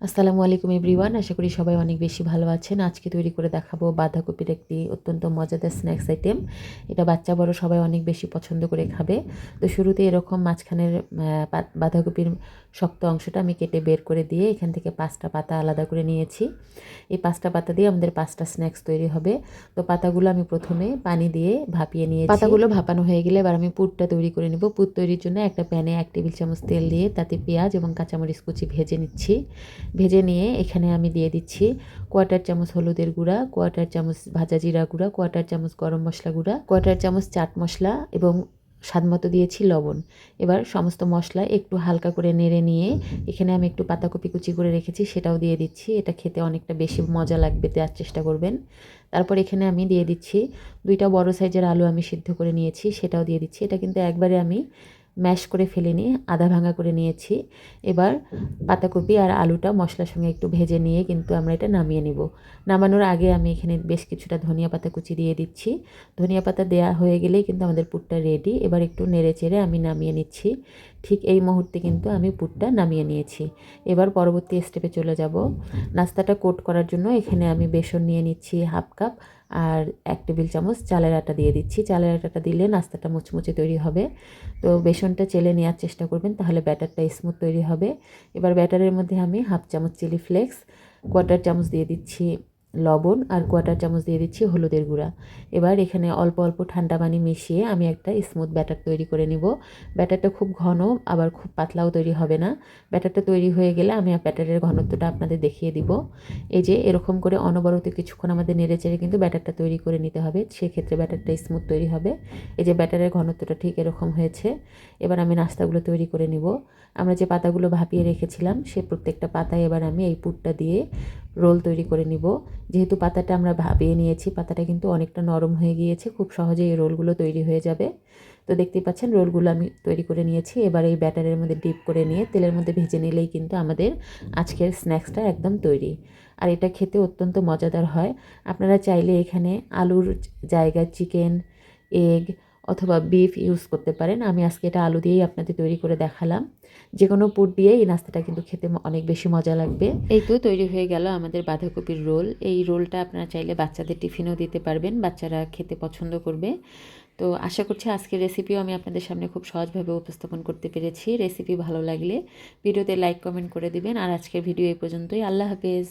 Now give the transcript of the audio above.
আসসালামু আলাইকুম এভরিওয়ান, আশা করি সবাই অনেক বেশি ভালো আছেন। আজকে তৈরি করে দেখাবো বাঁধাকপির একটি অত্যন্ত মজাদার স্ন্যাক্স আইটেম। এটা বাচ্চা বড় সবাই অনেক বেশি পছন্দ করে খাবে। তো শুরুতে এরকম মাঝখানের বাঁধাকপির শক্ত অংশটা আমি কেটে বের করে দিয়ে এখান থেকে 5টা পাতা আলাদা করে নিয়েছি। এই 5টা পাতা দিয়ে আমাদের 5টা স্ন্যাক্স তৈরি হবে। তো পাতাগুলো আমি প্রথমে পানি দিয়ে ভাপিয়ে নিয়েছি। পাতাগুলো ভাপানো হয়ে গেলে এবার আমি পুরটা তৈরি করে নেব। পুর তৈরির জন্য একটা প্যানে 1 টেবিল চামচ তেল দিয়ে তাতে পেঁয়াজ এবং কাঁচামরিচ কুচি ভেজে নিচ্ছি। ভেজে নিয়ে এখানে আমি দিয়ে দিচ্ছি 1/4 চামচ হলুদের গুঁড়া, 1/4 চামচ ভাজা জিরা গুঁড়া, 1/4 চামচ গরম মশলা গুঁড়া, 1/4 চামচ চাট মশলা এবং স্বাদমতো দিয়েছি লবণ। এবার সমস্ত মশলা একটু হালকা করে নেড়ে নিয়ে এখানে আমি একটু পাতাকপি কুচি করে রেখেছি সেটাও দিয়ে দিচ্ছি। এটা খেতে অনেকটা বেশি মজা লাগবে, দেওয়ার চেষ্টা করবেন। তারপর এখানে আমি দিয়ে দিচ্ছি 2টা বড় সাইজের আলু আমি সিদ্ধ করে নিয়েছি, সেটাও দিয়ে দিচ্ছি। এটা কিন্তু একবারে আমি ম্যাশ করে ফেলিনি, আধা ভাঙা করে নিয়েছি। এবার পাতাকপি আর আলুটা মশলার সঙ্গে একটু ভেজে নিয়ে কিন্তু আমরা এটা নামিয়ে নেব। নামানোর আগে আমি এখানে বেশ কিছুটা ধনিয়া পাতা কুচি দিয়ে দিচ্ছি। ধনিয়া পাতা দেওয়া হয়ে গেলেই কিন্তু আমাদের পুরটা রেডি। এবার একটু নেড়ে চেড়ে আমি নামিয়ে নিচ্ছি। ঠিক এই মুহূর্তে কিন্তু আমি পুরটা নামিয়ে নিয়েছি। এবার পরবর্তী স্টেপে চলে যাব। নাস্তাটা কোট করার জন্য এখানে আমি বেসন নিয়ে নিচ্ছি 1/2 কাপ আর 1 টেবিল চামচ চালের আটা দিয়ে দিচ্ছি। চালের আটাটা দিলে নাস্তাটা মুচমুচে তৈরি হবে। তো বেসনটা চেলে নেওয়ার চেষ্টা করবেন, তাহলে ব্যাটারটা স্মুথ তৈরি হবে। এবার ব্যাটারের মধ্যে আমি 1/2 চামচ চিলি ফ্লেক্স, 1/4 চামচ দিয়ে দিচ্ছি লবণ আর 1/4 চামচ দিয়ে দিচ্ছি হলুদের গুঁড়া। এবার এখানে অল্প অল্প ঠান্ডা পানি মিশিয়ে আমি একটা স্মুথ ব্যাটার তৈরি করে নিব। ব্যাটারটা খুব ঘন আবার খুব পাতলাও তৈরি হবে না। ব্যাটারটা তৈরি হয়ে গেলে আমি ব্যাটারের ঘনত্বটা আপনাদের দেখিয়ে দিব। এই যে এরকম করে অনবরত কিছুক্ষণ আমাদের নেড়েচেড়ে কিন্তু ব্যাটারটা তৈরি করে নিতে হবে, সেক্ষেত্রে ব্যাটারটা স্মুথ তৈরি হবে। এই যে ব্যাটারের ঘনত্বটা ঠিক এরকম হয়েছে। এবার আমি নাস্তাগুলো তৈরি করে নিব। আমরা যে পাতাগুলো ভাপিয়ে রেখেছিলাম সে প্রত্যেকটা পাতায় এবার আমি এই পুরটা দিয়ে রোল তৈরি করে নিব। যেহেতু পাতাটা আমরা ভাপিয়ে নিয়েছি, পাতাটা কিন্তু অনেকটা নরম হয়ে গিয়েছে, খুব সহজেই এই রোলগুলো তৈরি হয়ে যাবে। তো দেখতেই পাচ্ছেন রোলগুলো আমি তৈরি করে নিয়েছি। এবার এই ব্যাটারের মধ্যে ডিপ করে নিয়ে তেলের মধ্যে ভেজে নিলেই কিন্তু আমাদের আজকের স্ন্যাক্সটা একদম তৈরি। আর এটা খেতে অত্যন্ত মজাদার হয়। আপনারা চাইলে এখানে আলুর জায়গায় চিকেন, এগ অথবা বিফ ইউজ করতে পারেন। আমি আজকে এটা আলু দিয়েই আপনাদের তৈরি করে দেখালাম। যে কোনো পুর দিয়ে এই নাস্তাটা কিন্তু খেতে অনেক বেশি মজা লাগবে। এই তো তৈরি হয়ে গেল আমাদের বাঁধাকপির রোল। এই রোলটা আপনারা চাইলে বাচ্চাদের টিফিনেও দিতে পারবেন, বাচ্চারা খেতে পছন্দ করবে। তো আশা করছি আজকের রেসিপিও আমি আপনাদের সামনে খুব সহজভাবে উপস্থাপন করতে পেরেছি। রেসিপি ভালো লাগলে ভিডিওতে লাইক কমেন্ট করে দিবেন। আর আজকের ভিডিও এই পর্যন্তই। আল্লাহ হাফেজ।